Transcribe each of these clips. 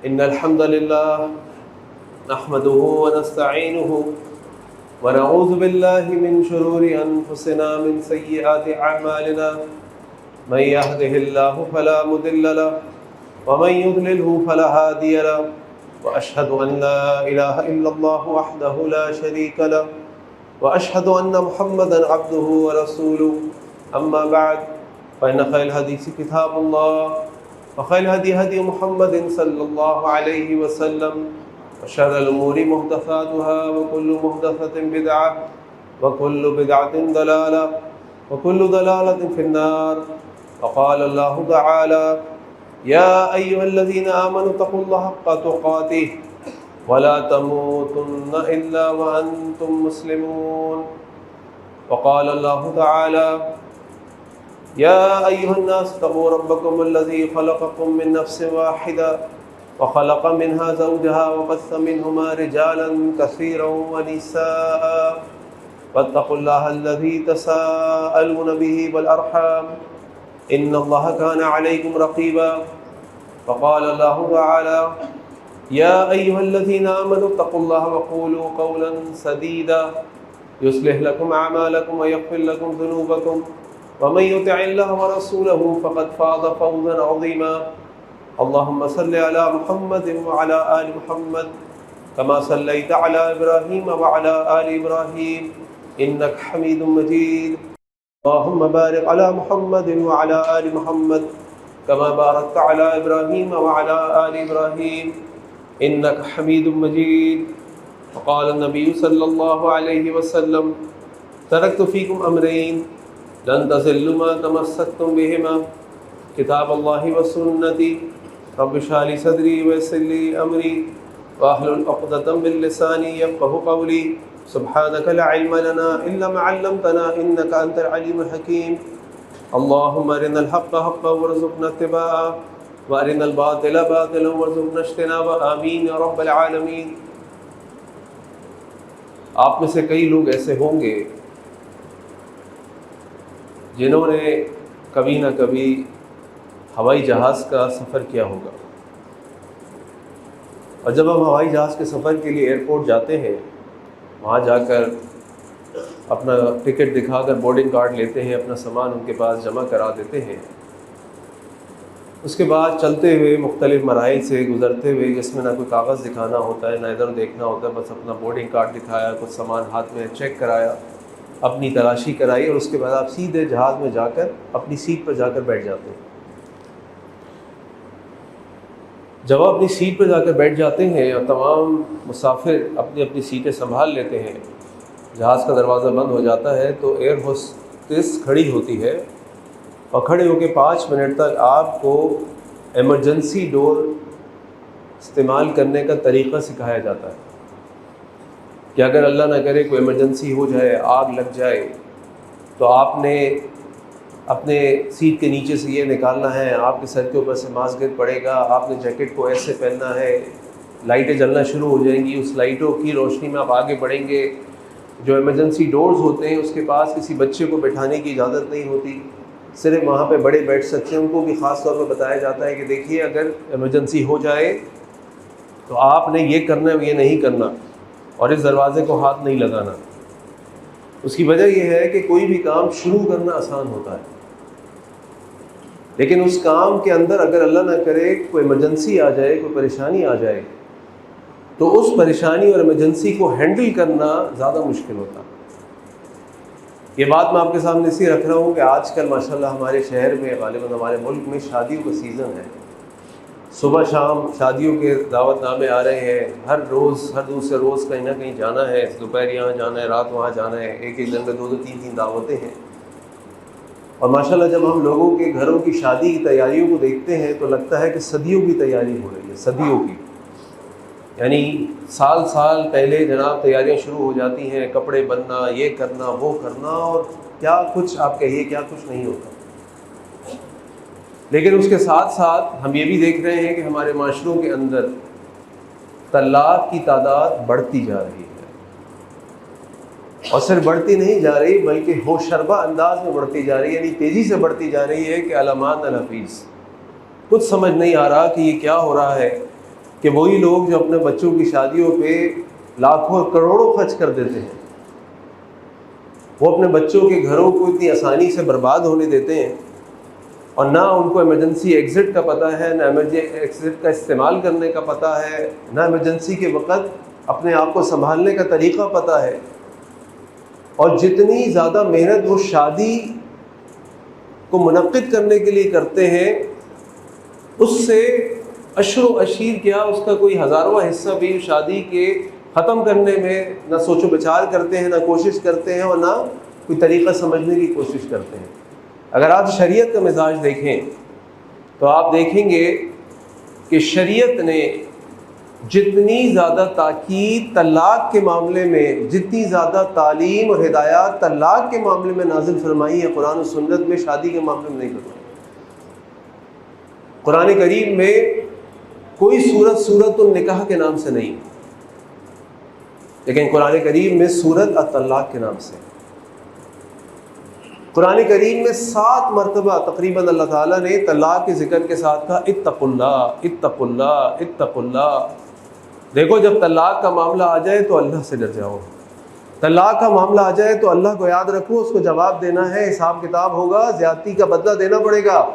إن الحمد لله نحمده ونستعينه ونعوذ بالله من شرور أنفسنا من سيئات أعمالنا من يهده الله فلا مضل له ومن يضلله فلا هادي له وأشهد أن لا إله إلا الله وحده لا شريك له وأشهد أن محمدا عبده ورسوله أما بعد فإن خير الحديث كتاب الله وخير الهدي هدي محمد صلى الله عليه وسلم وشر الأمور محدثاتها وكل محدثة بدعة وكل بدعة ضلالة وكل ضلالة في النار. وقال الله تعالى: يا أيها الذين آمنوا اتقوا الله حق تقاته ولا تموتن إلا وأنتم مسلمون. وقال الله تعالى: يا أيها الناس اتقوا ربكم الذي خلقكم من نفس واحدة وخلق منها زوجها وبث منهما رجالا كثيرا ونساء واتقوا الله الذي تساءلون به والأرحام إن الله كان عليكم رقيبا. وقال الله تعالى: يا أيها الذين آمنوا اتقوا الله وقولوا قولا سديدا يصلح لكم أعمالكم ويغفر لكم ذنوبكم ومن يطع الله ورسوله فقد فاز فوزا عظيما. اللهم صل على محمد وعلى آل محمد كما صليت على إبراهيم وعلى آل إبراهيم إنك حميد مجيد. اللهم بارك على محمد وعلى آل محمد كما باركت على إبراهيم وعلى آل إبراهيم إنك حميد مجيد. وقال النبي صلى الله عليه وسلم: تركت فيكم أمرين لن تضلوا ما تمسكتم بهما كتاب الله وسنتي رب اشرح لي صدري ويسر لي أمري واحلل عقدة من لساني يفقهوا قولي. سبحانك لا علم لنا إلا ما علمتنا إنك أنت العليم الحكيم. اللهم أرنا الحق حقا وارزقنا اتباعه وأرنا الباطل باطلا وارزقنا اجتنابه آمين يا رب العالمین. آپ میں سے کئی لوگ ایسے ہوں گے جنہوں نے کبھی نہ کبھی ہوائی جہاز کا سفر کیا ہوگا، اور جب ہم ہوائی جہاز کے سفر کے لیے ایئرپورٹ جاتے ہیں، وہاں جا کر اپنا ٹکٹ دکھا کر بورڈنگ کارڈ لیتے ہیں، اپنا سامان ان کے پاس جمع کرا دیتے ہیں. اس کے بعد چلتے ہوئے مختلف مراحل سے گزرتے ہوئے جس میں نہ کوئی کاغذ دکھانا ہوتا ہے نہ ادھر دیکھنا ہوتا ہے، بس اپنا بورڈنگ کارڈ دکھایا، کچھ سامان ہاتھ میں چیک کرایا، اپنی تلاشی کرائی، اور اس کے بعد آپ سیدھے جہاز میں جا کر اپنی سیٹ پر جا کر بیٹھ جاتے ہیں. جب آپ اپنی سیٹ پر جا کر بیٹھ جاتے ہیں اور تمام مسافر اپنی اپنی سیٹیں سنبھال لیتے ہیں، جہاز کا دروازہ بند ہو جاتا ہے تو ایئر ہوسٹس کھڑی ہوتی ہے اور کھڑے ہو کے 5 منٹ تک آپ کو ایمرجنسی ڈور استعمال کرنے کا طریقہ سکھایا جاتا ہے کہ اگر اللہ نہ کرے کوئی ایمرجنسی ہو جائے، آگ لگ جائے، تو آپ نے اپنے سیٹ کے نیچے سے یہ نکالنا ہے، آپ کے سر کے اوپر سے ماسک گر پڑے گا، آپ نے جیکٹ کو ایسے پہننا ہے، لائٹیں جلنا شروع ہو جائیں گی، اس لائٹوں کی روشنی میں آپ آگے بڑھیں گے. جو ایمرجنسی ڈورز ہوتے ہیں اس کے پاس کسی بچے کو بٹھانے کی اجازت نہیں ہوتی، صرف وہاں پہ بڑے بیٹھ سکتے ہیں. ان کو بھی خاص طور پہ بتایا جاتا ہے کہ دیکھیے اگر ایمرجنسی ہو جائے تو آپ نے یہ کرنا ہے، یہ نہیں کرنا، اور اس دروازے کو ہاتھ نہیں لگانا. اس کی وجہ یہ ہے کہ کوئی بھی کام شروع کرنا آسان ہوتا ہے، لیکن اس کام کے اندر اگر اللہ نہ کرے کوئی ایمرجنسی آ جائے، کوئی پریشانی آ جائے، تو اس پریشانی اور ایمرجنسی کو ہینڈل کرنا زیادہ مشکل ہوتا ہے. یہ بات میں آپ کے سامنے اس لیے رکھ رہا ہوں کہ آج کل ماشاءاللہ ہمارے شہر میں، غالباً ہمارے ملک میں شادیوں کا سیزن ہے. صبح شام شادیوں کے دعوت نامے آ رہے ہیں، ہر روز ہر دوسرے روز کہیں نہ کہیں جانا ہے، دوپہر یہاں جانا ہے، رات وہاں جانا ہے، ایک ایک دن میں 2 3 دعوتیں ہیں. اور ماشاءاللہ جب ہم لوگوں کے گھروں کی شادی کی تیاریوں کو دیکھتے ہیں تو لگتا ہے کہ صدیوں کی تیاری ہو رہی ہے، صدیوں کی. یعنی سال پہلے جناب تیاریاں شروع ہو جاتی ہیں، کپڑے بننا، یہ کرنا، وہ کرنا، اور کیا کچھ آپ کہیے کیا کچھ نہیں ہوتا. لیکن اس کے ساتھ ساتھ ہم یہ بھی دیکھ رہے ہیں کہ ہمارے معاشروں کے اندر طلاق کی تعداد بڑھتی جا رہی ہے، اور صرف بڑھتی نہیں جا رہی بلکہ ہوشربا انداز میں بڑھتی جا رہی ہے، یعنی تیزی سے بڑھتی جا رہی ہے کہ علامات الحفیظ. کچھ سمجھ نہیں آ رہا کہ یہ کیا ہو رہا ہے. کہ وہی لوگ جو اپنے بچوں کی شادیوں پہ لاکھوں اور کروڑوں خرچ کر دیتے ہیں، وہ اپنے بچوں کے گھروں کو اتنی آسانی سے برباد ہونے دیتے ہیں، اور نہ ان کو ایمرجنسی ایگزٹ کا پتہ ہے، نہ ایمرجنسی ایگزٹ کا استعمال کرنے کا پتہ ہے، نہ ایمرجنسی کے وقت اپنے آپ کو سنبھالنے کا طریقہ پتہ ہے۔ اور جتنی زیادہ محنت وہ شادی کو منعقد کرنے کے لیے کرتے ہیں، اس سے عشر و عشیر کیا، اس کا کوئی ہزارواں حصہ بھی شادی کے ختم کرنے میں نہ سوچ و بچار کرتے ہیں، نہ کوشش کرتے ہیں، اور نہ کوئی طریقہ سمجھنے کی کوشش کرتے ہیں۔ اگر آپ شریعت کا مزاج دیکھیں تو آپ دیکھیں گے کہ شریعت نے جتنی زیادہ تاکید طلاق کے معاملے میں، جتنی زیادہ تعلیم اور ہدایات طلاق کے معاملے میں نازل فرمائی ہے، قرآن و سنت میں شادی کے معاملے میں نہیں فرمائی۔ قرآن کریم میں کوئی سورت النکاح کے نام سے نہیں، لیکن قرآن کریم میں سورت الطلاق کے نام سے۔ قرآن کریم میں 7 مرتبہ تقریباً اللہ تعالیٰ نے طلاق کے ذکر کے ساتھ کہا اتقوا اللہ اتقوا اللہ اتقوا اللہ۔ دیکھو، جب طلاق کا معاملہ آ جائے تو اللہ سے ڈر جاؤ، طلاق کا معاملہ آ جائے تو اللہ کو یاد رکھو، اس کو جواب دینا ہے، حساب کتاب ہوگا، زیادتی کا بدلہ دینا پڑے گا۔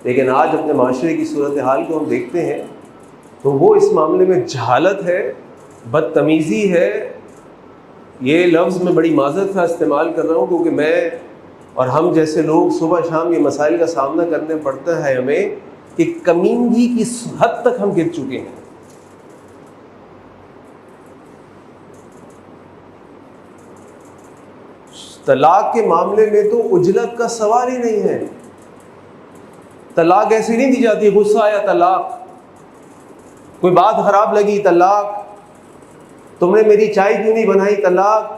لیکن آج اپنے معاشرے کی صورتحال کو ہم دیکھتے ہیں تو وہ اس معاملے میں جہالت ہے، بدتمیزی ہے۔ یہ لفظ میں بڑی معذرت کا استعمال کر رہا ہوں، کیونکہ میں اور ہم جیسے لوگ صبح شام یہ مسائل کا سامنا کرنے پڑتا ہے ہمیں، کہ کمینگی کی حد تک ہم گر چکے ہیں۔ طلاق کے معاملے میں تو عجلت کا سوال ہی نہیں ہے۔ طلاق ایسی نہیں دی جاتی، غصہ آیا طلاق، کوئی بات خراب لگی طلاق، تم نے میری چائے کیوں نہیں بنائی طلاق،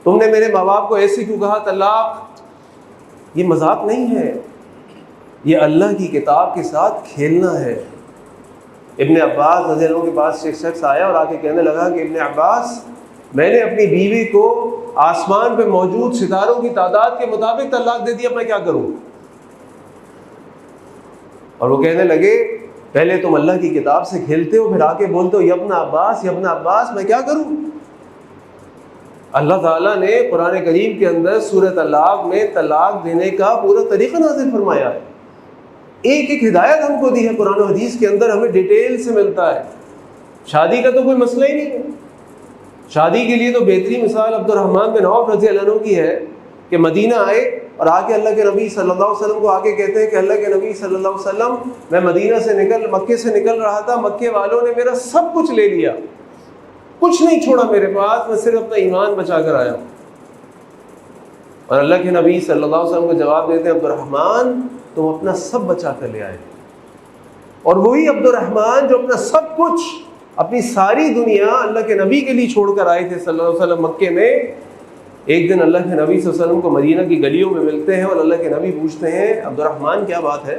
تم نے میرے ماں باپ کو ایسے کیوں کہا طلاق۔ یہ مذاق نہیں ہے، یہ اللہ کی کتاب کے ساتھ کھیلنا ہے۔ ابن عباس رضی اللہ عنہ کے پاس ایک شخص آیا اور آ کے کہنے لگا کہ ابن عباس، میں نے اپنی بیوی کو آسمان پہ موجود ستاروں کی تعداد کے مطابق طلاق دے دیا، میں کیا کروں؟ اور وہ کہنے لگے، پہلے تم اللہ کی کتاب سے کھیلتے ہو، پھر آ کے بولتے ہو یا ابن عباس یا ابن عباس، میں کیا کروں؟ اللہ تعالیٰ نے قرآن کریم کے اندر سورۃ طلاق میں طلاق دینے کا پورا طریقہ نازل فرمایا ہے، ایک ایک ہدایت ہم کو دی ہے قرآن و حدیث کے اندر، ہمیں ڈیٹیل سے ملتا ہے۔ شادی کا تو کوئی مسئلہ ہی نہیں ہے۔ شادی کے لیے تو بہترین مثال عبد الرحمن بن عوف رضی اللہ عنہ کی ہے کہ مدینہ آئے اور آ کے اللہ کے نبی صلی اللہ علیہ وسلم کو آ کے کہتے ہیں کہ اللہ کے نبی صلی اللہ علیہ وسلم، میں مکے سے نکل رہا تھا، مکے والوں نے میرا سب کچھ لے لیا، کچھ نہیں چھوڑا میرے پاس، میں صرف اپنا ایمان بچا کر آیا ہوں۔ اور اللہ کے نبی صلی اللہ علیہ وسلم کو جواب دیتے ہیں، عبد الرحمن تم اپنا سب بچا کر لے آئے۔ اور وہی عبد الرحمن جو اپنا سب کچھ، اپنی ساری دنیا اللہ کے نبی کے لیے چھوڑ کر آئے تھے صلی اللہ علیہ وسلم مکے میں، ایک دن اللہ کے نبی صلی اللہ علیہ وسلم کو مدینہ کی گلیوں میں ملتے ہیں اور اللہ کے نبی پوچھتے ہیں، عبد الرحمن کیا بات ہے،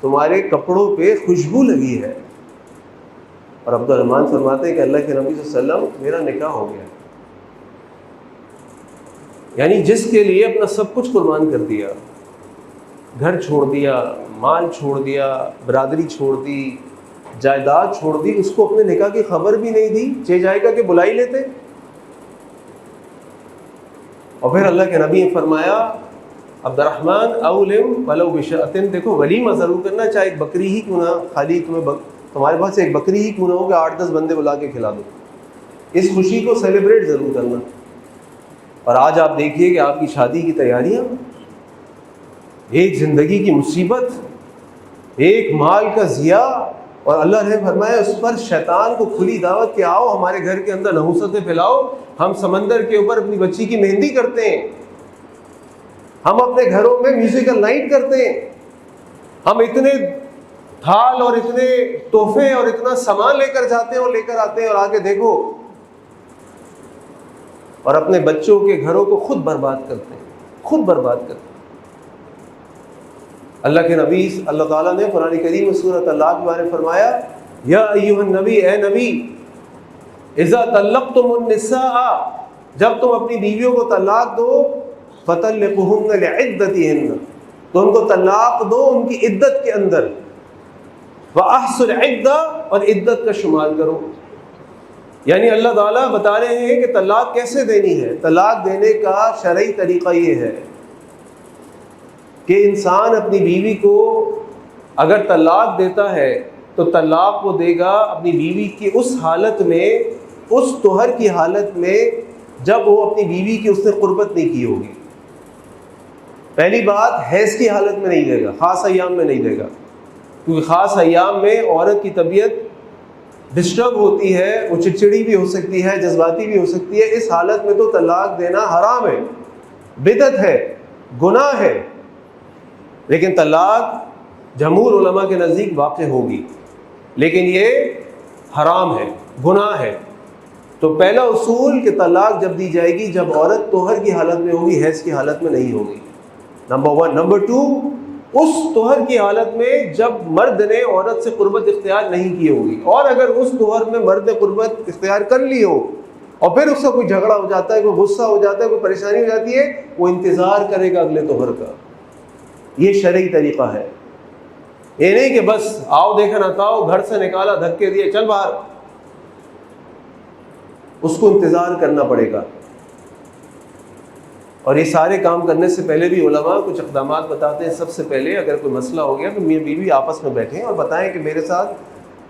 تمہارے کپڑوں پہ خوشبو لگی ہے؟ اور عبد الرحمن فرماتے ہیں کہ اللہ کے نبی صلی اللہ علیہ وسلم میرا نکاح ہو گیا۔ یعنی جس کے لیے اپنا سب کچھ قربان کر دیا، گھر چھوڑ دیا، مال چھوڑ دیا، برادری چھوڑ دی، جائیداد چھوڑ دی، اس کو اپنے نکاح کی خبر بھی نہیں دی، چہ جائے گا کہ بلا ہی لیتے۔ اور پھر اللہ کے نبی نے فرمایا، عبد الرحمن اولم ولو بشأۃ، دیکھو ولیمہ ضرور کرنا، چاہے ایک بکری ہی کیوں نہ، خالی تمہارے پاس ایک بکری ہی کیوں نہ ہو کہ 8-10 بندے بلا کے کھلا دو، اس خوشی کو سیلیبریٹ ضرور کرنا۔ اور آج آپ دیکھیے کہ آپ کی شادی کی تیاریاں، ایک زندگی کی مصیبت، ایک مال کا ضیاع، اور اللہ نے فرمایا اس پر شیطان کو کھلی دعوت کہ آؤ ہمارے گھر کے اندر نحوستیں پھیلاؤ، ہم سمندر کے اوپر اپنی بچی کی مہندی کرتے ہیں، ہم اپنے گھروں میں میوزیکل نائٹ کرتے ہیں، ہم اتنے تھال اور اتنے تحفے اور اتنا سامان لے کر جاتے ہیں اور لے کر آتے ہیں، اور آگے دیکھو اور اپنے بچوں کے گھروں کو خود برباد کرتے ہیں، خود برباد کرتے ہیں۔ اللہ کے نبی اللہ تعالیٰ نے قرآن کریم میں سورۃ طلاق کے بارے میں فرمایا، یا ایھا النبی، اے نبی، اذا طلقتم النساء، جب تم اپنی بیویوں کو طلاق دو، فطلقوهن لعدتهن، تو ان کو طلاق دو ان کی عدت کے اندر۔ وَأَحْصُ الْعِدَّةَ، اور عدت کا شمار کرو. یعنی اللہ تعالیٰ بتا رہے ہیں کہ طلاق کیسے دینی ہے. طلاق دینے کا شرعی طریقہ یہ ہے کہ انسان اپنی بیوی کو اگر طلاق دیتا ہے تو طلاق وہ دے گا اپنی بیوی کی اس حالت میں، اس طہر کی حالت میں جب وہ اپنی بیوی کی اس نے قربت نہیں کی ہوگی. پہلی بات، حیض کی حالت میں نہیں دے گا، خاص ایام میں نہیں دے گا، کیونکہ خاص ایام میں عورت کی طبیعت ڈسٹرب ہوتی ہے، وہ چڑچڑی بھی ہو سکتی ہے، جذباتی بھی ہو سکتی ہے. اس حالت میں تو طلاق دینا حرام ہے، بدعت ہے، گناہ ہے. لیکن طلاق جمہور علماء کے نزدیک واقع ہوگی، لیکن یہ حرام ہے، گناہ ہے. تو پہلا اصول کہ طلاق جب دی جائے گی جب عورت طہر کی حالت میں ہوگی، حیض کی حالت میں نہیں ہوگی، نمبر 1. نمبر 2، اس طہر کی حالت میں جب مرد نے عورت سے قربت اختیار نہیں کی ہوگی. اور اگر اس طہر میں مرد نے قربت اختیار کر لی ہو اور پھر اس کا کوئی جھگڑا ہو جاتا ہے، کوئی غصہ ہو جاتا ہے، کوئی پریشانی ہو جاتی ہے، وہ انتظار کرے گا اگلے طہر کا. یہ شرعی طریقہ ہے. یہ نہیں کہ بس آؤ دیکھا نہ تھا، گھر سے نکالا، دھکے دیے، چل باہر. اس کو انتظار کرنا پڑے گا. اور یہ سارے کام کرنے سے پہلے بھی علماء کچھ اقدامات بتاتے ہیں. سب سے پہلے اگر کوئی مسئلہ ہو گیا تو میاں بیوی آپس میں بیٹھیں اور بتائیں کہ میرے ساتھ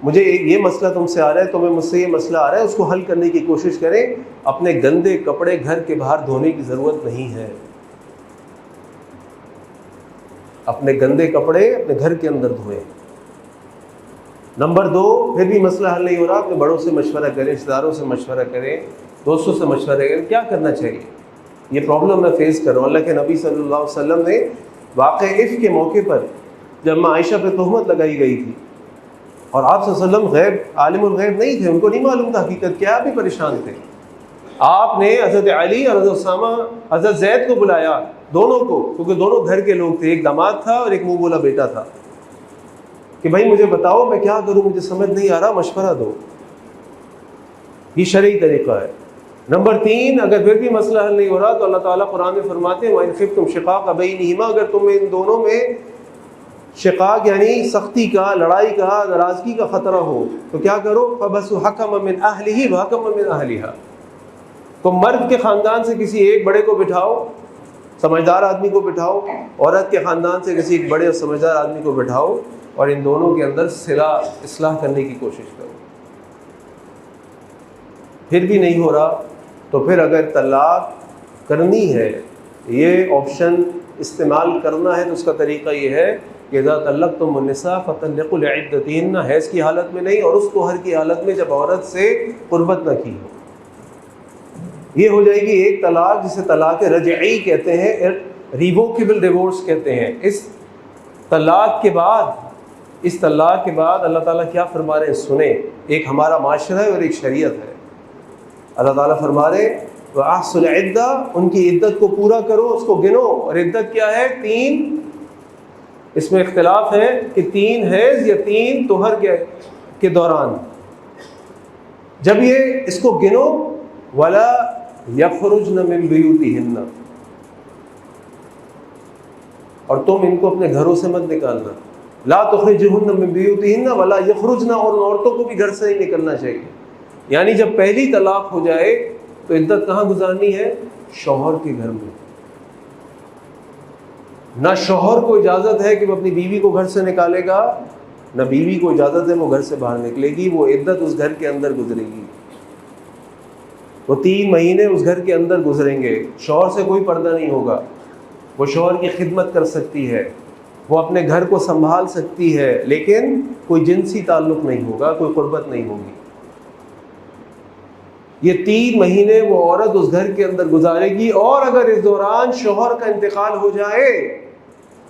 مجھے یہ مسئلہ تم سے آ رہا ہے، تمہیں مجھ سے یہ مسئلہ آ رہا ہے، اس کو حل کرنے کی کوشش کریں. اپنے گندے کپڑے گھر کے باہر دھونے کی ضرورت نہیں ہے. اپنے گندے کپڑے اپنے گھر کے اندر دھوئیں. نمبر 2، پھر بھی مسئلہ حل نہیں ہو رہا، اپنے بڑوں سے مشورہ کریں، رشتہ داروں سے مشورہ کریں، دوستوں سے مشورہ کریں، کیا کرنا چاہیے. یہ پرابلم میں فیس کر رہا ہوں. اللہ کے نبی صلی اللہ علیہ وسلم نے واقع عفق کے موقع پر جب ماں عائشہ پہ تہمت لگائی گئی تھی اور آپ صلی اللہ علیہ وسلم غیب عالم الغیب نہیں تھے، ان کو نہیں معلوم تھا حقیقت کیا، بھی پریشان تھے. آپ نے حضرت علی اور حضرت اسامہ، حضرت زید کو بلایا، دونوں کو، کیونکہ دونوں گھر کے لوگ تھے، ایک داماد تھا اور ایک منہ بولا بیٹا تھا، کہ بھائی مجھے بتاؤ میں کیا کروں، مجھے سمجھ نہیں آ رہا، مشورہ دو. یہ شرعی طریقہ ہے. نمبر 3، اگر پھر بھی مسئلہ حل نہیں ہو رہا تو اللہ تعالیٰ قرآن میں فرماتے ہیں وَإِنْ خِفْتُمْ شِقَاقَ بَيْنِهِمَا، اگر تمہیں ان دونوں میں شقاق یعنی سختی کا، لڑائی کا، ناراضگی کا خطرہ ہو تو کیا کرو، فَبَعْثُوا حَكَمًا مِنْ أَهْلِهِ وَحَكَمًا مِنْ أَهْلِهَا. تو مرد کے خاندان سے کسی ایک بڑے کو بٹھاؤ، سمجھدار آدمی کو بٹھاؤ، عورت کے خاندان سے کسی ایک بڑے اور سمجھدار آدمی کو بٹھاؤ، اور ان دونوں کے اندر اصلاح کرنے کی کوشش کرو. پھر بھی نہیں ہو رہا تو پھر اگر طلاق کرنی ہے، یہ آپشن استعمال کرنا ہے، تو اس کا طریقہ یہ ہے کہ اذا طلقتم النساء فطلقوا لعدتهن، حیض کی حالت میں نہیں اور اس طہر کی حالت میں جب عورت سے قربت نہ کی ہو. یہ ہو جائے گی ایک طلاق، جسے طلاق رجعی کہتے ہیں، ریووکیبل ڈیورس کہتے ہیں. اس طلاق کے بعد اللہ تعالیٰ کیا فرما رہے ہیں سنیں. ایک ہمارا معاشرہ ہے اور ایک شریعت ہے. اللہ تعالیٰ فرما رہے وَأَحْصُوا الْعِدَّةَ، ان کی عدت کو پورا کرو، اس کو گنو. اور عدت کیا ہے؟ 3. اس میں اختلاف ہے کہ 3 حیض یا 3 طہر کے دوران. جب یہ اس کو گنو، وَلَا يَخْرُجْنَ مِن بُيُوتِهِنَّ، اور تم ان کو اپنے گھروں سے مت نکالنا. لا تخرجوهن من بيوتهن ولا يخرجن، اور عورتوں کو بھی گھر سے نہیں نکلنا چاہیے. یعنی جب پہلی طلاق ہو جائے تو عدت کہاں گزارنی ہے؟ شوہر کے گھر میں. نہ شوہر کو اجازت ہے کہ وہ اپنی بیوی کو گھر سے نکالے گا، نہ بیوی کو اجازت ہے وہ گھر سے باہر نکلے گی. وہ عدت اس گھر کے اندر گزرے گی. وہ 3 مہینے اس گھر کے اندر گزریں گے. شوہر سے کوئی پردہ نہیں ہوگا. وہ شوہر کی خدمت کر سکتی ہے، وہ اپنے گھر کو سنبھال سکتی ہے، لیکن کوئی جنسی تعلق نہیں ہوگا، کوئی قربت نہیں ہوگی. یہ 3 مہینے وہ عورت اس گھر کے اندر گزارے گی. اور اگر اس دوران شوہر کا انتقال ہو جائے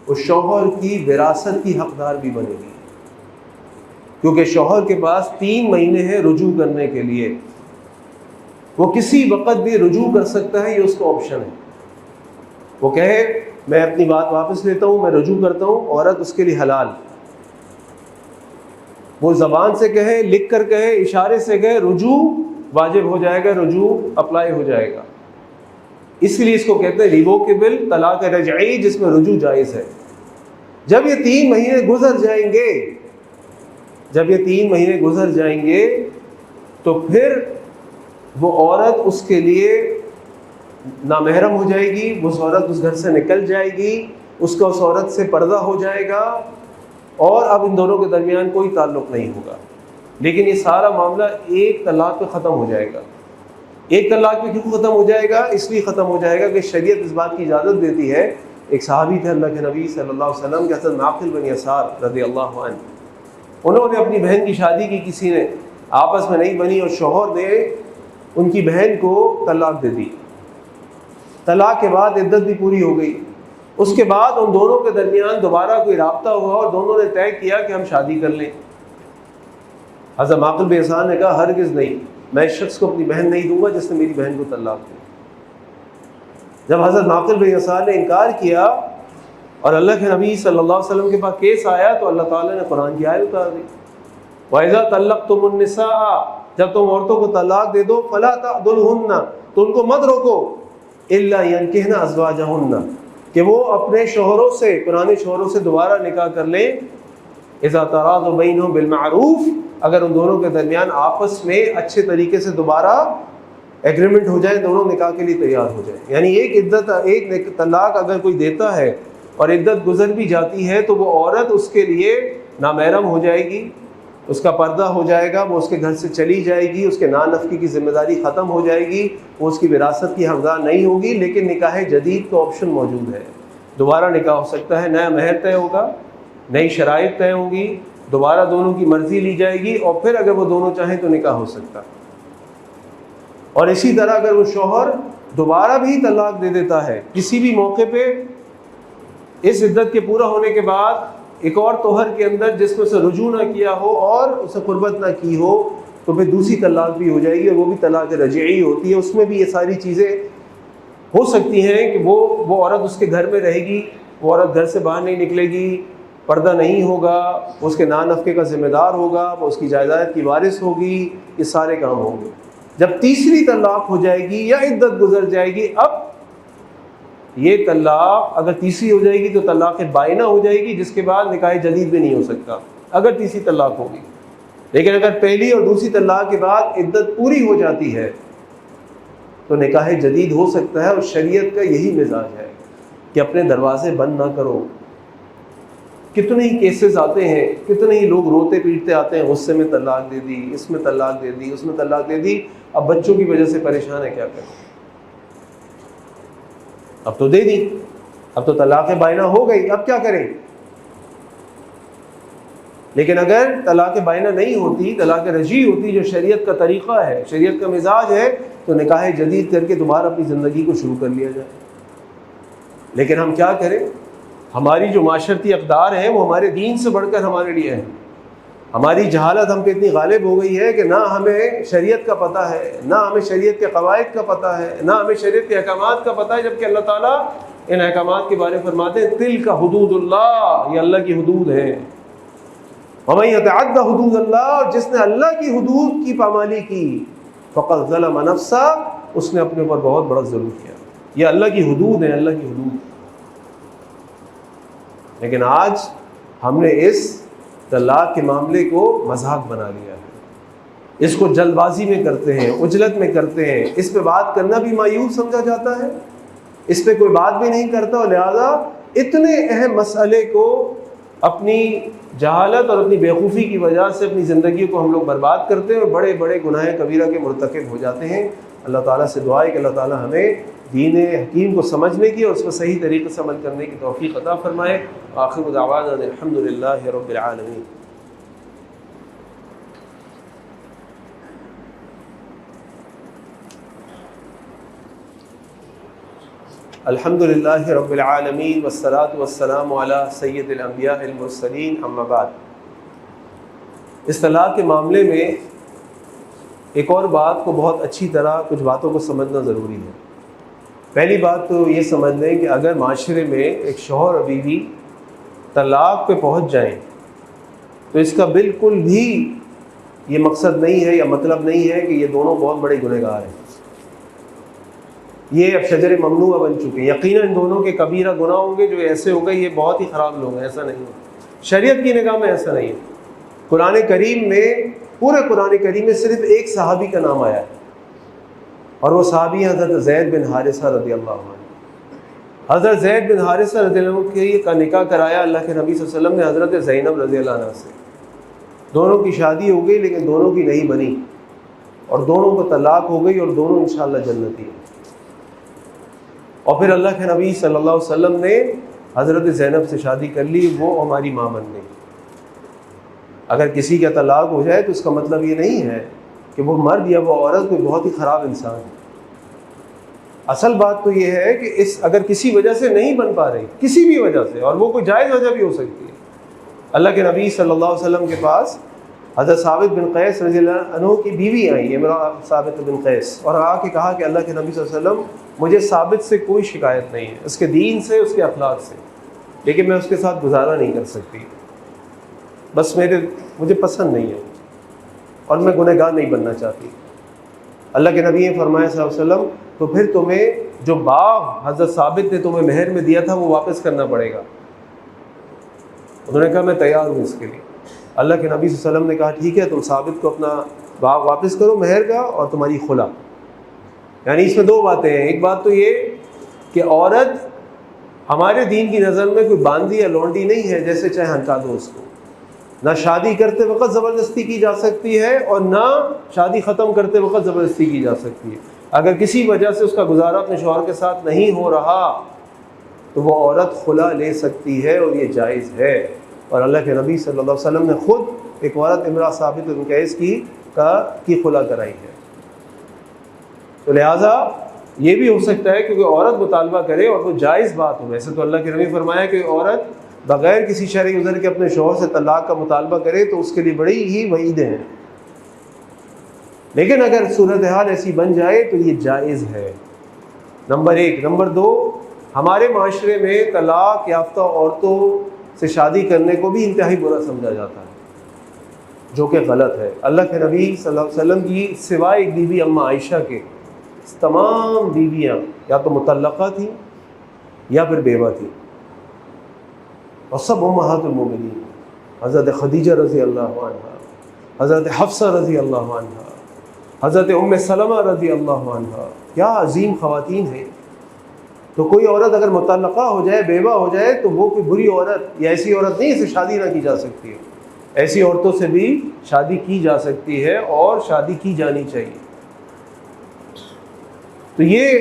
وہ شوہر کی وراثت کی حقدار بھی بنے گی، کیونکہ شوہر کے پاس 3 مہینے ہیں رجوع کرنے کے لیے. وہ کسی وقت بھی رجوع کر سکتا ہے، یہ اس کو آپشن ہے. وہ کہے میں اپنی بات واپس لیتا ہوں، میں رجوع کرتا ہوں، عورت اس کے لیے حلال. وہ زبان سے کہے، لکھ کر کہے، اشارے سے کہے، رجوع واجب ہو جائے گا، رجوع اپلائی ہو جائے گا. اس لیے اس کو کہتے ہیں ریووکیبل طلاق رجعی، جس میں رجوع جائز ہے. جب یہ 3 مہینے گزر جائیں گے جب یہ 3 مہینے گزر جائیں گے تو پھر وہ عورت اس کے لیے نامحرم ہو جائے گی، وہ عورت اس گھر سے نکل جائے گی، اس کا اس عورت سے پردہ ہو جائے گا اور اب ان دونوں کے درمیان کوئی تعلق نہیں ہوگا۔ لیکن یہ سارا معاملہ ایک طلاق پہ ختم ہو جائے گا۔ ایک طلاق پہ کیوں ختم ہو جائے گا؟ اس لیے ختم ہو جائے گا کہ شریعت اس بات کی اجازت دیتی ہے۔ ایک صحابی تھے اللہ کے نبی صلی اللہ علیہ وسلم کے، حضرت معقل بن یسار رضی اللہ عنہ، انہوں نے اپنی بہن کی شادی کی، کسی نے آپس میں نہیں بنی اور شوہر نے ان کی بہن کو طلاق دے دی۔ طلاق کے بعد عدت بھی پوری ہو گئی، اس کے بعد ان دونوں کے درمیان دوبارہ کوئی رابطہ ہوا اور دونوں نے طے کیا کہ ہم شادی کر لیں۔ حضرت معقل بن یسار نے کہا ہرگز نہیں، میں اس شخص کو اپنی بہن نہیں دوں گا جس نے میری بہن کو طلاق دی۔ جب حضرت معقل بن یسار نے انکار کیا اور اللہ کے نبی صلی اللہ علیہ وسلم کے پاس کیس آیا تو اللہ تعالیٰ نے قرآن کی آیت اتار دی، وَإِذَا طَلَّقْتُمُ النِّسَاءَ، جب تم عورتوں کو طلاق دے دو، فَلَا تَعْضُلْهُنَّ، تو ان کو مت روکو، إِلَّا يَنْكِحْنَ أَزْوَاجَهُنَّ، کہ وہ اپنے شوہروں سے، پرانے شوہروں سے دوبارہ نکاح کر لیں، إِذَا تَرَاضَوْا بَيْنَهُم بِالْمَعْرُوفِ، اگر ان دونوں کے درمیان آپس میں اچھے طریقے سے دوبارہ ایگریمنٹ ہو جائے، دونوں نکاح کے لیے تیار ہو جائیں۔ یعنی ایک طلاق اگر کوئی دیتا ہے اور عدت گزر بھی جاتی ہے تو وہ عورت اس کے لیے نامحرم ہو جائے گی، اس کا پردہ ہو جائے گا، وہ اس کے گھر سے چلی جائے گی، اس کے نان نفقی کی ذمہ داری ختم ہو جائے گی، وہ اس کی وراثت کی حقدار نہیں ہوگی۔ لیکن نکاح جدید کا آپشن موجود ہے، دوبارہ نکاح ہو سکتا ہے، نیا مہر طے ہوگا، نئی شرائط طے ہوں گی، دوبارہ دونوں کی مرضی لی جائے گی اور پھر اگر وہ دونوں چاہیں تو نکاح ہو سکتا۔ اور اسی طرح اگر وہ شوہر دوبارہ بھی طلاق دے دیتا ہے کسی بھی موقع پہ، اس عدت کے پورا ہونے کے بعد ایک اور طہر کے اندر جس میں سے رجوع نہ کیا ہو اور اسے قربت نہ کی ہو، تو پھر دوسری طلاق بھی ہو جائے گی اور وہ بھی طلاق رجعی ہوتی ہے۔ اس میں بھی یہ ساری چیزیں ہو سکتی ہیں کہ وہ عورت اس کے گھر میں رہے گی، وہ عورت گھر سے باہر نہیں نکلے گی، پردہ نہیں ہوگا، اس کے نان نفقے کا ذمہ دار ہوگا، وہ اس کی جائیداد کی وارث ہوگی، یہ سارے کام ہوں گے۔ جب تیسری طلاق ہو جائے گی یا عدت گزر جائے گی، اب یہ طلاق اگر تیسری ہو جائے گی تو طلاق بائنہ ہو جائے گی، جس کے بعد نکاح جدید بھی نہیں ہو سکتا اگر تیسری طلاق ہوگی۔ لیکن اگر پہلی اور دوسری طلاق کے بعد عدت پوری ہو جاتی ہے تو نکاح جدید ہو سکتا ہے۔ اور شریعت کا یہی مزاج ہے کہ اپنے دروازے بند نہ کرو۔ کتنے ہی کیسز آتے ہیں، کتنے ہی لوگ روتے پیٹتے آتے ہیں، غصے میں طلاق دے دی، اس میں طلاق دے دی، اس میں طلاق دے دی، اب بچوں کی وجہ سے پریشان ہے، کیا کریں؟ اب تو دے دی، اب تو طلاق بائنہ ہو گئی، اب کیا کریں؟ لیکن اگر طلاق بائنہ نہیں ہوتی، طلاق رجعی ہوتی جو شریعت کا طریقہ ہے، شریعت کا مزاج ہے، تو نکاح جدید کر کے دوبارہ اپنی زندگی کو شروع کر لیا جائے۔ لیکن ہم کیا کریں؟ ہماری جو معاشرتی اقدار ہیں وہ ہمارے دین سے بڑھ کر ہمارے لیے ہیں۔ ہماری جہالت ہم پہ اتنی غالب ہو گئی ہے کہ نہ ہمیں شریعت کا پتہ ہے، نہ ہمیں شریعت کے قواعد کا پتہ ہے، نہ ہمیں شریعت کے احکامات کا پتہ ہے، جبکہ اللہ تعالیٰ ان احکامات کے بارے میں فرماتے ہیں تلک حدود اللہ، یہ اللہ کی حدود ہیں۔ وَمَن يَتَعَدَّ حدود اللہ، اور جس نے اللہ کی حدود کی پامالی کی، فَقَدْ ظَلَمَ نَفْسَهُ، اس نے اپنے اوپر بہت بڑا ظلم کیا۔ یہ اللہ کی حدود ہیں، اللہ کی حدود۔ لیکن آج ہم نے اس طلاق کے معاملے کو مذاق بنا لیا ہے، اس کو جلد بازی میں کرتے ہیں، عجلت میں کرتے ہیں، اس پہ بات کرنا بھی مایوس سمجھا جاتا ہے، اس پہ کوئی بات بھی نہیں کرتا، اور لہذا اتنے اہم مسئلے کو اپنی جہالت اور اپنی بیوقوفی کی وجہ سے اپنی زندگی کو ہم لوگ برباد کرتے ہیں اور بڑے بڑے گناہ کبیرہ کے مرتکب ہو جاتے ہیں۔ اللہ تعالیٰ سے دعا ہے کہ اللہ تعالیٰ ہمیں دین حکیم کو سمجھنے کی اور اس پر صحیح طریقے سے عمل کرنے کی توفیق عطا فرمائے۔ آخر دعوانا الحمد للہ رب العالمین۔ الحمد للہ رب العالمین والصلاة والسلام علی سید الانبیاء المرسلین، اما بعد۔ اس طلاق کے معاملے میں ایک اور بات کو بہت اچھی طرح کچھ باتوں کو سمجھنا ضروری ہے۔ پہلی بات تو یہ سمجھ لیں کہ اگر معاشرے میں ایک شوہر اور بیوی طلاق پہ پہنچ جائیں تو اس کا بالکل بھی یہ مقصد نہیں ہے یا مطلب نہیں ہے کہ یہ دونوں بہت بڑے گنہگار ہیں، یہ اب شجر ممنوعہ بن چکے ہیں۔ یقیناً ان دونوں کے کبیرہ گناہ ہوں گے جو ایسے ہو گئے یہ بہت ہی خراب لوگ ہیں، ایسا نہیں ہے، شریعت کی نگاہ میں ایسا نہیں ہے۔ قرآن کریم میں، پورے قرآن کریم میں صرف ایک صحابی کا نام آیا ہے، اور وہ صحابی حضرت زید بن حارثہ رضی اللہ عنہ۔ حضرت زید بن حارثہ رضی اللہ عنہ کا نکاح کرایا اللہ کے نبی صلی اللہ علیہ وسلم نے حضرت زینب رضی اللہ عنہ سے۔ دونوں کی شادی ہو گئی لیکن دونوں کی نہیں بنی، اور دونوں کو طلاق ہو گئی، اور دونوں انشاءاللہ جنتی ہیں۔ اور پھر اللہ کے نبی صلی اللہ علیہ وسلم نے حضرت زینب سے شادی کر لی، وہ ہماری ماں بن گئی۔ اگر کسی کا طلاق ہو جائے تو اس کا مطلب یہ نہیں ہے کہ وہ مرد یا وہ عورت کوئی بہت ہی خراب انسان ہے۔ اصل بات تو یہ ہے کہ اگر کسی وجہ سے نہیں بن پا رہی، کسی بھی وجہ سے، اور وہ کوئی جائز وجہ بھی ہو سکتی ہے۔ اللہ کے نبی صلی اللہ علیہ وسلم کے پاس حضرت ثابت بن قیس رضی اللہ عنہ کی بیوی آئی، امرأۃ ثابت بن قیس، اور آ کے کہا کہ اللہ کے نبی صلی اللہ علیہ وسلم مجھے ثابت سے کوئی شکایت نہیں ہے، اس کے دین سے، اس کے اخلاق سے، لیکن میں اس کے ساتھ گزارا نہیں کر سکتی، بس مجھے پسند نہیں ہے، اور میں گنہگار نہیں بننا چاہتی۔ اللہ کے نبی نے فرمایا صلی اللہ علیہ وسلم تو پھر تمہیں جو باغ حضرت ثابت نے تمہیں مہر میں دیا تھا وہ واپس کرنا پڑے گا۔ انہوں نے کہا میں تیار ہوں اس کے لیے۔ اللہ کے نبی صلی اللہ علیہ وسلم نے کہا ٹھیک ہے، تم ثابت کو اپنا باغ واپس کرو مہر کا، اور تمہاری خلا۔ یعنی اس میں دو باتیں ہیں، ایک بات تو یہ کہ عورت ہمارے دین کی نظر میں کوئی باندھی یا لونڈی نہیں ہے جیسے چاہے ہنکا دو اس کو، نہ شادی کرتے وقت زبردستی کی جا سکتی ہے، اور نہ شادی ختم کرتے وقت زبردستی کی جا سکتی ہے۔ اگر کسی وجہ سے اس کا گزارا اپنے شوہر کے ساتھ نہیں ہو رہا تو وہ عورت خلا لے سکتی ہے، اور یہ جائز ہے۔ اور اللہ کے نبی صلی اللہ علیہ وسلم نے خود ایک عورت امرأۃ ثابت بن قیس کی خلا کرائی ہے۔ تو لہٰذا یہ بھی ہو سکتا ہے کہ کوئی عورت مطالبہ کرے اور وہ جائز بات ہو۔ ویسے تو اللہ کے نبی فرمایا کہ عورت بغیر کسی شرعی عذر کے اپنے شوہر سے طلاق کا مطالبہ کرے تو اس کے لیے بڑی ہی وعیدیں ہیں، لیکن اگر صورتحال ایسی بن جائے تو یہ جائز ہے، نمبر ایک۔ نمبر دو، ہمارے معاشرے میں طلاق یافتہ عورتوں سے شادی کرنے کو بھی انتہائی برا سمجھا جاتا ہے، جو کہ غلط ہے۔ اللہ کے نبی صلی اللہ علیہ وسلم کی سوائے ایک بیوی اماں عائشہ کے تمام بیویاں یا تو مطلقہ تھیں یا پھر بیوہ تھیں، اور سب امہات المومنین، حضرت خدیجہ رضی اللہ عنہا، حضرت حفصہ رضی اللہ عنہا، حضرت ام سلمہ رضی اللہ عنہا، کیا عظیم خواتین ہیں۔ تو کوئی عورت اگر مطلقہ ہو جائے، بیوہ ہو جائے، تو وہ کوئی بری عورت یا ایسی عورت نہیں اسے شادی نہ کی جا سکتی ہے۔ ایسی عورتوں سے بھی شادی کی جا سکتی ہے، اور شادی کی جانی چاہیے۔ تو یہ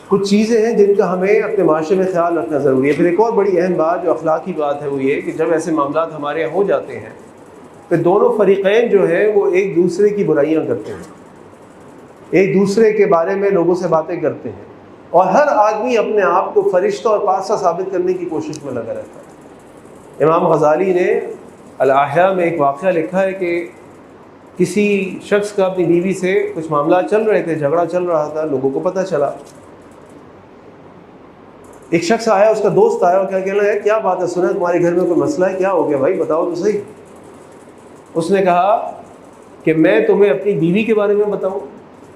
کچھ چیزیں ہیں جن کا ہمیں اپنے معاشرے میں خیال رکھنا ضروری ہے۔ پھر ایک اور بڑی اہم بات جو اخلاقی بات ہے وہ یہ کہ جب ایسے معاملات ہمارے یہاں ہو جاتے ہیں پھر دونوں فریقین جو ہیں وہ ایک دوسرے کی برائیاں کرتے ہیں، ایک دوسرے کے بارے میں لوگوں سے باتیں کرتے ہیں، اور ہر آدمی اپنے آپ کو فرشتہ اور پادشاہ ثابت کرنے کی کوشش میں لگا رہتا ہے۔ امام غزالی نے الاحیاء میں ایک واقعہ لکھا ہے کہ کسی شخص کا اپنی بیوی سے کچھ معاملات چل رہے تھے، جھگڑا چل رہا تھا، لوگوں کو پتہ چلا۔ ایک شخص آیا، اس کا دوست آیا، اور کیا کہنا ہے، کیا بات ہے، سنا تمہارے گھر میں کوئی مسئلہ ہے، کیا ہو گیا بھائی، بتاؤ تو صحیح۔ اس نے کہا کہ میں تمہیں اپنی بیوی کے بارے میں بتاؤں؟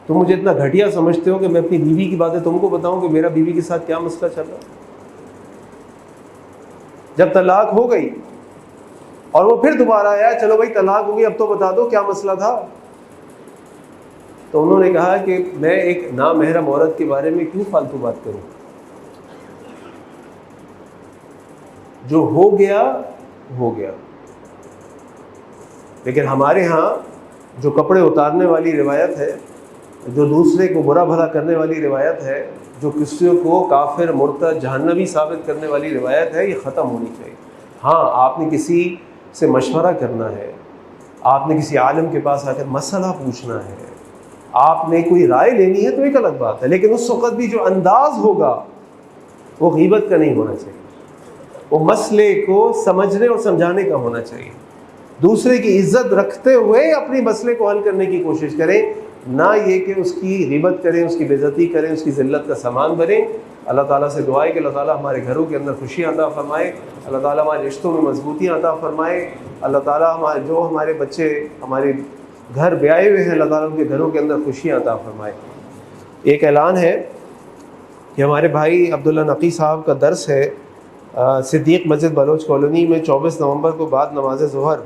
تم مجھے اتنا گھٹیا سمجھتے ہو کہ میں اپنی بیوی کی باتیں تم کو بتاؤں کہ میرا بیوی کے ساتھ کیا مسئلہ چل رہا۔ جب طلاق ہو گئی اور وہ پھر دوبارہ آیا، چلو بھائی طلاق ہو گئی، اب تو بتا دو کیا مسئلہ تھا۔ تو انہوں نے کہا کہ میں ایک نامحرم عورت کے بارے میں کیوں فالتو بات کروں، جو ہو گیا ہو گیا۔ لیکن ہمارے ہاں جو کپڑے اتارنے والی روایت ہے، جو دوسرے کو برا بھلا کرنے والی روایت ہے، جو کسی کو کافر، مرتد، جہنمی ثابت کرنے والی روایت ہے، یہ ختم ہونی چاہیے۔ ہاں، آپ نے کسی سے مشورہ کرنا ہے، آپ نے کسی عالم کے پاس آ کر مسئلہ پوچھنا ہے، آپ نے کوئی رائے لینی ہے تو ایک الگ بات ہے، لیکن اس وقت بھی جو انداز ہوگا وہ غیبت کا نہیں ہونا چاہیے، وہ مسئلے کو سمجھنے اور سمجھانے کا ہونا چاہیے۔ دوسرے کی عزت رکھتے ہوئے اپنی مسئلے کو حل کرنے کی کوشش کریں، نہ یہ کہ اس کی غیبت کریں، اس کی بے عزتی کریں، اس کی ذلت کا سامان بنیں۔ اللہ تعالیٰ سے دعا ہے کہ اللہ تعالیٰ ہمارے گھروں کے اندر خوشیاں عطا فرمائے، اللہ تعالیٰ ہمارے رشتوں میں مضبوطیاں عطا فرمائے، اللہ تعالیٰ ہمارے بچے ہمارے گھر بیائے ہوئے ہیں، اللہ تعالیٰ ان کے گھروں کے اندر خوشیاں عطا فرمائے۔ ایک اعلان ہے کہ ہمارے بھائی عبداللہ نقی صاحب کا درس ہے صدیق مسجد بلوچ کالونی میں 24 نومبر کو بعد نماز ظہر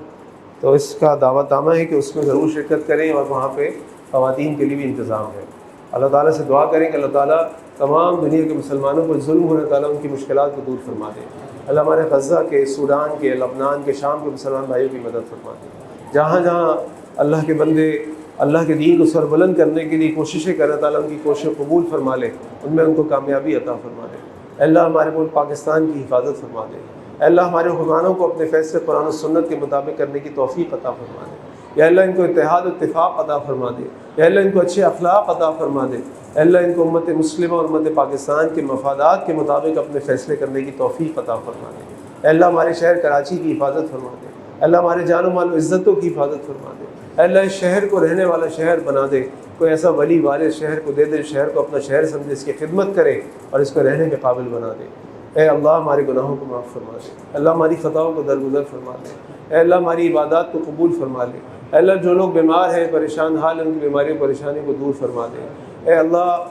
تو اس کا دعوت نامہ ہے کہ اس میں ضرور شرکت کریں، اور وہاں پہ خواتین کے لیے بھی انتظام ہے۔ اللہ تعالیٰ سے دعا کریں کہ اللہ تعالیٰ تمام دنیا کے مسلمانوں پر ظلم ہونے تعالیٰ ان کی مشکلات کو دور فرما دے۔ اللہ ہمارے غزہ کے، سوڈان کے، لبنان کے، شام کے مسلمان بھائیوں کی مدد فرما دے۔ جہاں جہاں اللہ کے بندے اللہ کے دین کو سر بلند کرنے کے لیے کوششیں کر رہے، تعالیٰ ان کی کوشش قبول فرما لے، ان میں ان کو کامیابی عطا فرما دے۔ اللہ ہمارے ملک پاکستان کی حفاظت فرما دے۔ اللہ ہمارے حکمرانوں کو اپنے فیصلے قرآن و سنت کے مطابق کرنے کی توفیق عطا فرما دے۔ یا اللہ ان کو اتحاد و اتفاق عطا فرما دے۔ یا اللہ ان کو اچھے اخلاق عطا فرما دے۔ اللہ ان کو امت مسلمہ اور امت پاکستان کے مفادات کے مطابق اپنے فیصلے کرنے کی توفیق عطا فرما دے۔ اللہ ہمارے شہر کراچی کی حفاظت فرما دے۔ اللہ ہمارے جان و مال و عزتوں کی حفاظت فرما دے۔ اللہ اس شہر کو رہنے والا شہر بنا دے، کوئی ایسا ولی وارث شہر کو دے دے، شہر کو اپنا شہر سمجھے، اس کی خدمت کرے اور اس کو رہنے کے قابل بنا دے۔ اے اللہ ہمارے گناہوں کو معاف فرما دے، اللہ ہماری خطاؤں کو درگزر فرما دے، اے اللہ ہماری عبادات کو قبول فرما لے، اے اللہ جو لوگ بیمار ہیں، پریشان حال ہیں، ان کی بیماری پریشانی کو دور فرما دے، اے اللہ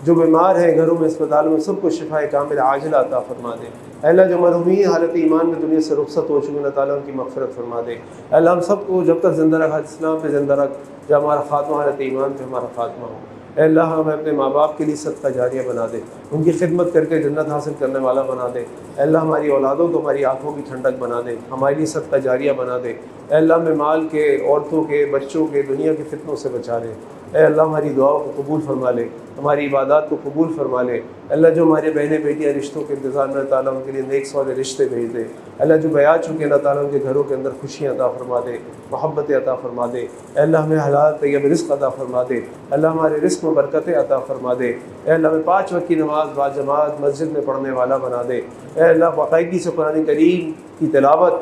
جو بیمار ہیں گھروں میں، اسپتالوں میں، سب کو شفاء کامل عاجلہ عطا فرما دے، اے اللہ جو مرحومین حالت ایمان میں دنیا سے رخصت ہو چکے، اللہ تعالیٰ ان کی مغفرت فرما دے، اے اللہ ہم سب کو جب تک زندہ رکھا اسلام پہ زندہ رکھ، جب ہمارا خاتمہ حالت ایمان پہ ہمارا خاتمہ ہو۔ اے اللہ ہمیں اپنے ماں باپ کے لیے صدقہ جاریہ بنا دے، ان کی خدمت کر کے جنت حاصل کرنے والا بنا دے۔ اے اللہ ہماری اولادوں کو ہماری آنکھوں کی ٹھنڈک بنا دے، ہمارے لیے صدقہ جاریہ بنا دے۔ اے اللہ ہمیں مال کے، عورتوں کے، بچوں کے، دنیا کے فتنوں سے بچا لے۔ اے اللہ ہماری دعاؤں کو قبول فرما لے، ہماری عبادات کو قبول فرما لے۔ اللہ جو ہمارے بہنیں بیٹیاں رشتوں کے انتظار میں، اللہ تعالیٰ ان کے لیے نیک صالح رشتے بھیج دے۔ اللہ جو بیعت چکے، اللہ تعالیٰ ان کے گھروں کے اندر خوشیاں عطا فرما دے، محبت عطا فرما دے۔ اے اللہ ہمیں حلال طیب رزق عطا فرما دے، اللہ ہمارے رزق میں برکتیں عطا فرما دے۔ اے اللہ ہمیں 5 وقت کی نماز باجماعت مسجد میں پڑھنے والا بنا دے۔ اے اللہ باقاعدگی سے قرآن کریم کی تلاوت،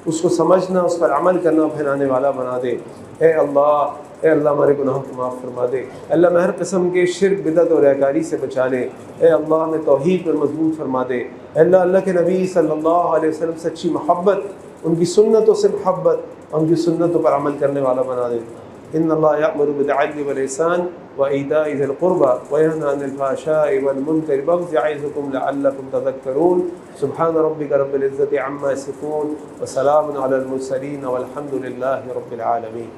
اس کو سمجھنا، اس پر عمل کرنا پھیلانے والا بنا دے۔ اے اللہ ہمارے گناہوں کو معاف فرما دے۔ اللہ میں ہر قسم کے شرک، بدعت اور ریاکاری سے بچا لے۔ اے اللہ ہمیں توحید پر مضبوط فرما دے۔ اے اللہ اللہ کے نبی صلی اللہ علیہ وسلم سے اچھی محبت، ان کی سنتوں سے محبت، ان کی سنتوں پر عمل کرنے والا بنا دے۔ ان اللہ یأمر بالعدل والإحسان وإیتاء ذی القربى وینہی عن الفحشاء والمنکر والبغی یعظکم لعلکم تذکرون۔ سبحان ربک رب العزة عما یصفون وسلام علی المرسلین والحمد للہ رب العالمین۔